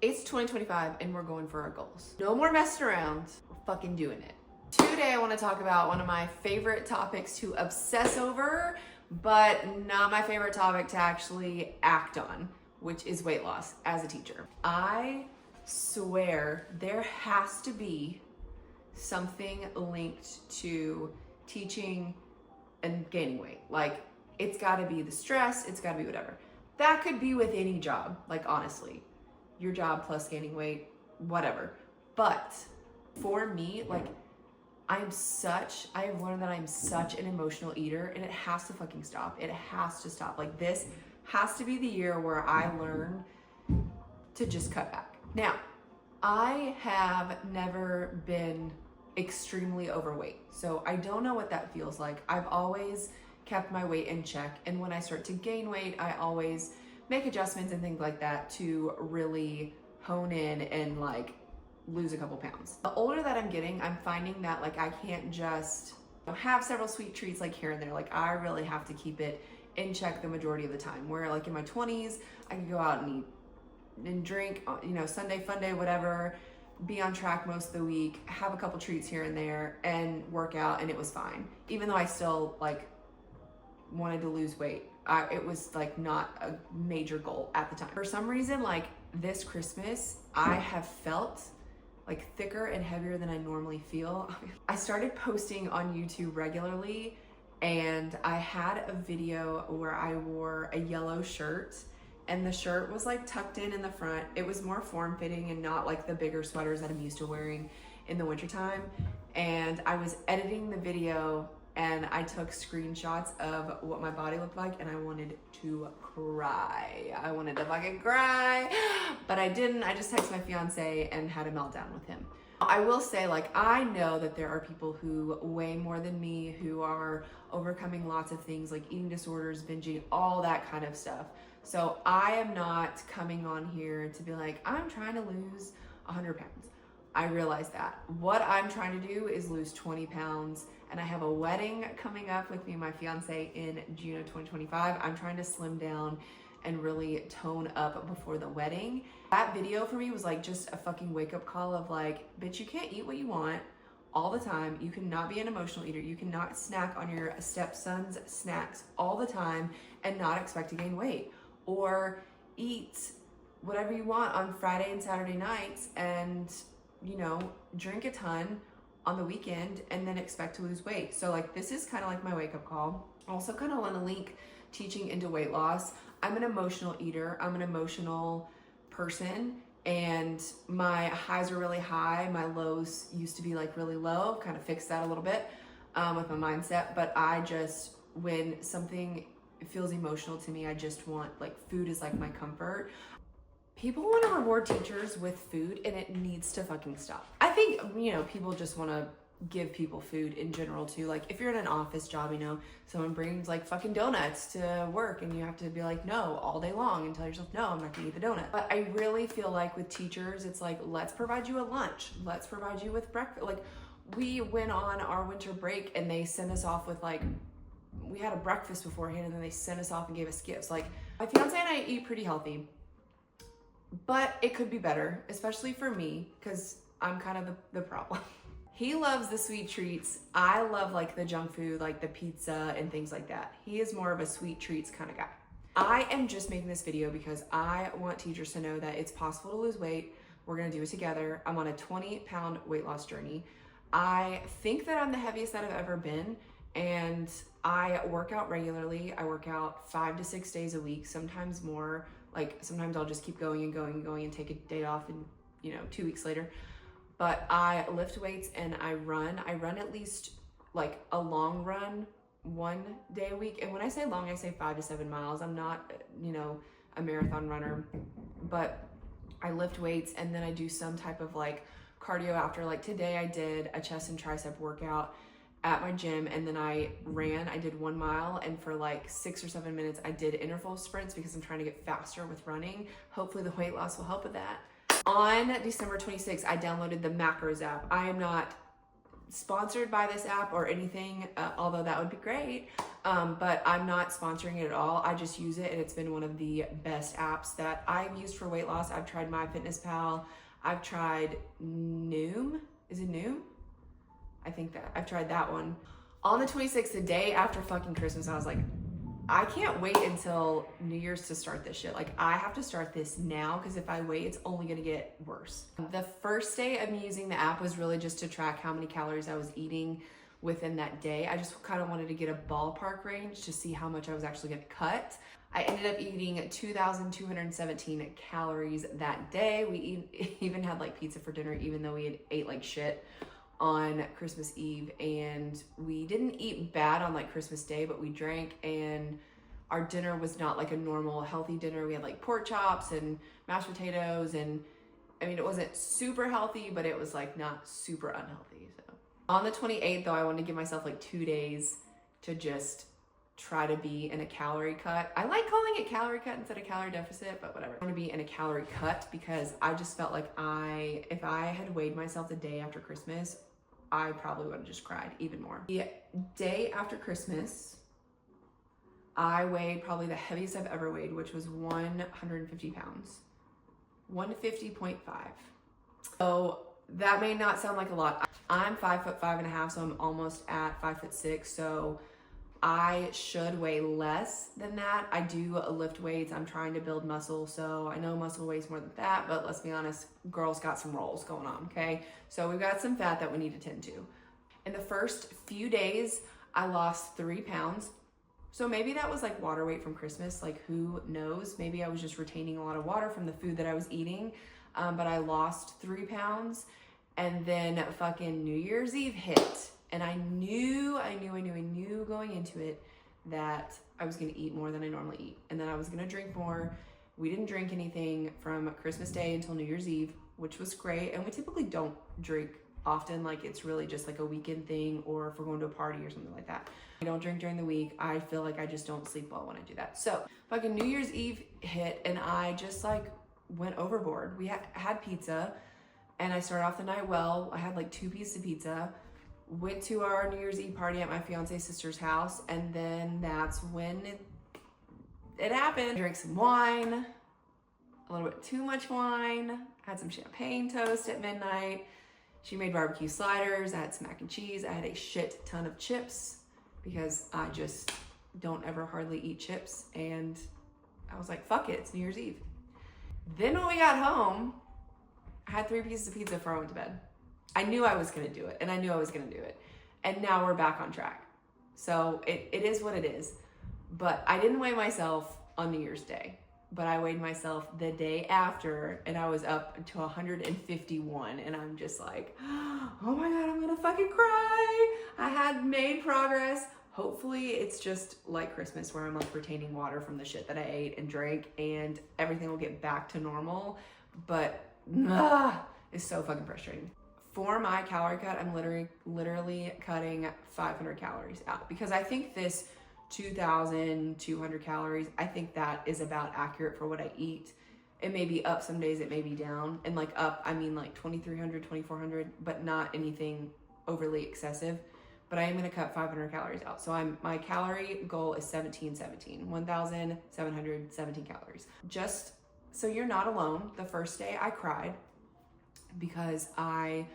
It's 2025 and we're going for our goals. No more messing around, we're fucking doing it. Today I want to talk about one of my favorite topics to obsess over, but not my favorite topic to actually act on, which is weight loss as a teacher. I swear there has to be something linked to teaching and gaining weight. Like, it's gotta be the stress, it's gotta be whatever. That could be with any job, like honestly. Your job plus gaining weight, whatever. But for me, like, I have learned that I'm such an emotional eater, and it has to fucking stop. It has to stop. Like, this has to be the year where I learn to just cut back. Now, I have never been extremely overweight, so I don't know what that feels like. I've always kept my weight in check, and when I start to gain weight, I always make adjustments and things like that to really hone in and like lose a couple pounds. The older that I'm getting, I'm finding that like I can't just have several sweet treats like here and there. Like, I really have to keep it in check the majority of the time. Where like in my 20s, I could go out and eat and drink, Sunday fun day, whatever, be on track most of the week, have a couple treats here and there, and work out, and it was fine. Even though I still like wanted to lose weight. It was like not a major goal at the time. For some reason, like this Christmas, I have felt like thicker and heavier than I normally feel. I started posting on YouTube regularly, and I had a video where I wore a yellow shirt, and the shirt was like tucked in the front. It was more form-fitting and not like the bigger sweaters that I'm used to wearing in the wintertime. And I was editing the video, and I took screenshots of what my body looked like, and I wanted to cry. I wanted to fucking cry, but I didn't. I just texted my fiance and had a meltdown with him. I will say, like, I know that there are people who weigh more than me, who are overcoming lots of things like eating disorders, binging, all that kind of stuff. So I am not coming on here to be like, I'm trying to lose 100 pounds. I realize that. What I'm trying to do is lose 20 pounds, and I have a wedding coming up with me and my fiance in June of 2025. I'm trying to slim down and really tone up before the wedding. That video for me was like just a fucking wake-up call of like, bitch, you can't eat what you want all the time. You cannot be an emotional eater. You cannot snack on your stepson's snacks all the time and not expect to gain weight, or eat whatever you want on Friday and Saturday nights and drink a ton on the weekend and then expect to lose weight. So like, this is kind of like my wake-up call. Also kind of want to link teaching into weight loss. I'm an emotional eater. I'm an emotional person, and my highs are really high. My lows used to be like really low. Kind of fixed that a little bit with my mindset. But I just, when something feels emotional to me, I just want, like, food is like my comfort. People want to reward teachers with food, and it needs to fucking stop. I think, people just want to give people food in general too. Like, if you're in an office job, someone brings like fucking donuts to work, and you have to be like, no, all day long, and tell yourself, no, I'm not gonna eat the donut. But I really feel like with teachers, it's like, let's provide you a lunch. Let's provide you with breakfast. Like, we went on our winter break, and they sent us off with like, we had a breakfast beforehand, and then they sent us off and gave us gifts. Like, my fiance and I eat pretty healthy, but it could be better, especially for me, because I'm kind of the problem. He loves the sweet treats. I love like the junk food, like the pizza and things like that. He is more of a sweet treats kind of guy. I am just making this video because I want teachers to know that it's possible to lose weight. We're gonna do it together. I'm on a 20-pound weight loss journey. I think that I'm the heaviest that I've ever been, and I work out regularly. I work out 5 to 6 days a week, sometimes more. Like, sometimes I'll just keep going and going and going and take a day off, and 2 weeks later. But I lift weights and I run. I run at least like a long run 1 day a week. And when I say long, I say 5 to 7 miles. I'm not, a marathon runner, but I lift weights, and then I do some type of like cardio after. Like today I did a chest and tricep workout at my gym, and then I did 1 mile, and for like 6 or 7 minutes I did interval sprints because I'm trying to get faster with running. Hopefully the weight loss will help with that. On December 26th, I downloaded the macros app. I am not sponsored by this app or anything, although that would be great. But I'm not sponsoring it at all. I just use it, and it's been one of the best apps that I've used for weight loss. I've tried MyFitnessPal. I've tried Noom. Is it Noom? I think that I've tried that one. On the 26th, the day after fucking Christmas, I was like, I can't wait until New Year's to start this shit. Like, I have to start this now, because if I wait, it's only gonna get worse. The first day of me using the app was really just to track how many calories I was eating within that day. I just kind of wanted to get a ballpark range to see how much I was actually gonna cut. I ended up eating 2,217 calories that day. We even had like pizza for dinner, even though we had ate like shit on Christmas Eve, and we didn't eat bad on like Christmas Day, but we drank, and our dinner was not like a normal healthy dinner. We had like pork chops and mashed potatoes, and I mean, it wasn't super healthy, but it was like not super unhealthy. So on the 28th though, I wanted to give myself like 2 days to just try to be in a calorie cut. I like calling it calorie cut instead of calorie deficit, but whatever. I want to be in a calorie cut because I just felt like if I had weighed myself the day after Christmas, I probably would have just cried even more. The day after Christmas, I weighed probably the heaviest I've ever weighed, which was 150 pounds, 150.5. So that may not sound like a lot. I'm 5'5.5", so I'm almost at 5'6". So I should weigh less than that. I do lift weights. I'm trying to build muscle, so I know muscle weighs more than fat, but let's be honest, girls got some rolls going on, okay? So we've got some fat that we need to tend to. In the first few days, I lost 3 pounds. So maybe that was like water weight from Christmas, like who knows? Maybe I was just retaining a lot of water from the food that I was eating, but I lost 3 pounds, and then fucking New Year's Eve hit. And I knew going into it that I was gonna eat more than I normally eat. And then I was gonna drink more. We didn't drink anything from Christmas Day until New Year's Eve, which was great. And we typically don't drink often. Like, it's really just like a weekend thing, or if we're going to a party or something like that. I don't drink during the week. I feel like I just don't sleep well when I do that. So fucking New Year's Eve hit, and I just like went overboard. We had pizza, and I started off the night well. I had like 2 pieces of pizza. Went to our New Year's Eve party at my fiance's sister's house, and then that's when it happened. Drank some wine, a little bit too much wine, had some champagne toast at midnight. She made barbecue sliders, I had some mac and cheese, I had a shit ton of chips because I just don't ever hardly eat chips, and I was like, fuck it, it's New Year's Eve. Then when we got home, I had 3 pieces of pizza before I went to bed. I knew I was gonna do it, and I knew I was gonna do it. And now we're back on track. So it is what it is. But I didn't weigh myself on New Year's Day, but I weighed myself the day after, and I was up to 151, and I'm just like, oh my God, I'm gonna fucking cry. I had made progress. Hopefully it's just like Christmas, where I'm like retaining water from the shit that I ate and drank, and everything will get back to normal. But it's so fucking frustrating. For my calorie cut, I'm literally cutting 500 calories out, because I think this 2,200 calories, I think that is about accurate for what I eat. It may be up some days, it may be down. And like up, I mean like 2,300, 2,400, but not anything overly excessive. But I am gonna cut 500 calories out. So my calorie goal is 1,717 calories. Just so you're not alone, the first day I cried because I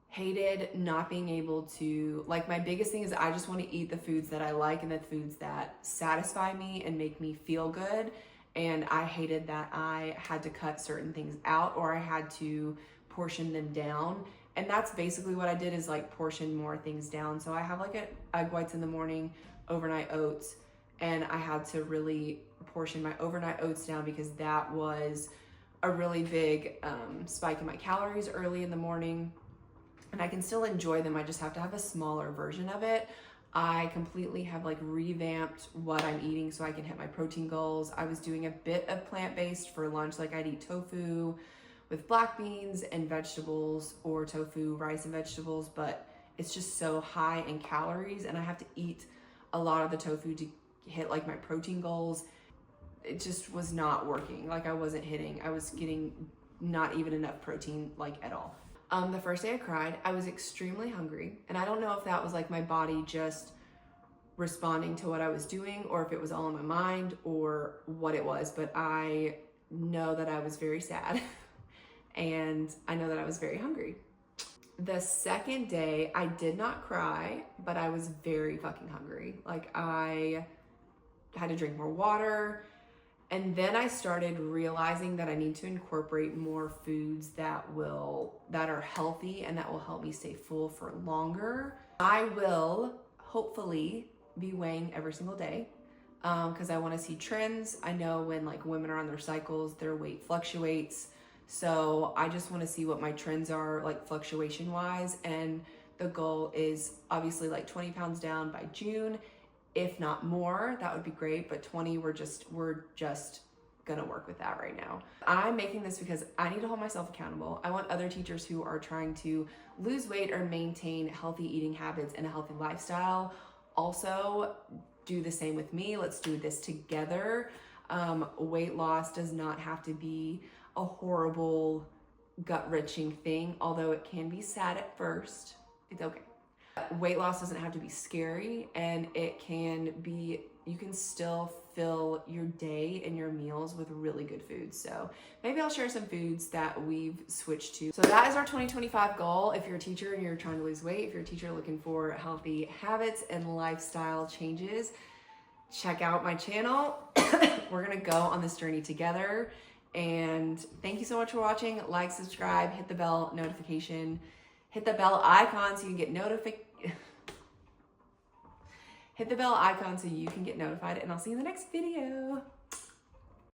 hated not being able to, like, my biggest thing is I just want to eat the foods that I like and the foods that satisfy me and make me feel good. And I hated that I had to cut certain things out, or I had to portion them down. And that's basically what I did, is like portion more things down. So I have like egg whites in the morning, overnight oats, and I had to really portion my overnight oats down because that was a really big spike in my calories early in the morning. And I can still enjoy them, I just have to have a smaller version of it. I completely have like revamped what I'm eating so I can hit my protein goals. I was doing a bit of plant-based for lunch, like I'd eat tofu with black beans and vegetables, or tofu, rice and vegetables, but it's just so high in calories, and I have to eat a lot of the tofu to hit like my protein goals. It just was not working. Like I wasn't hitting, I was getting not even enough protein, like at all. The first day I cried, I was extremely hungry. And I don't know if that was like my body just responding to what I was doing or if it was all in my mind or what it was, but I know that I was very sad and I know that I was very hungry. The second day, I did not cry, but I was very fucking hungry. Like I had to drink more water. And then I started realizing that I need to incorporate more foods that are healthy and that will help me stay full for longer. I will hopefully be weighing every single day because I want to see trends. I know when like women are on their cycles, their weight fluctuates. So I just want to see what my trends are like fluctuation wise. And the goal is obviously like 20 pounds down by June, if not more. That would be great. But 20, we're just gonna work with that right now. I'm making this because I need to hold myself accountable. I want other teachers who are trying to lose weight or maintain healthy eating habits and a healthy lifestyle also do the same with me. Let's do this together. Weight loss does not have to be a horrible, gut-wrenching thing, although it can be sad at first. It's okay. Weight loss doesn't have to be scary, and it can be, you can still fill your day and your meals with really good foods. So maybe I'll share some foods that we've switched to. So that is our 2025 goal. If you're a teacher and you're trying to lose weight, if you're a teacher looking for healthy habits and lifestyle changes, check out my channel. We're gonna go on this journey together. And thank you so much for watching. Like, subscribe, hit the bell notification, hit the bell icon so you can get hit the bell icon so you can get notified, and I'll see you in the next video.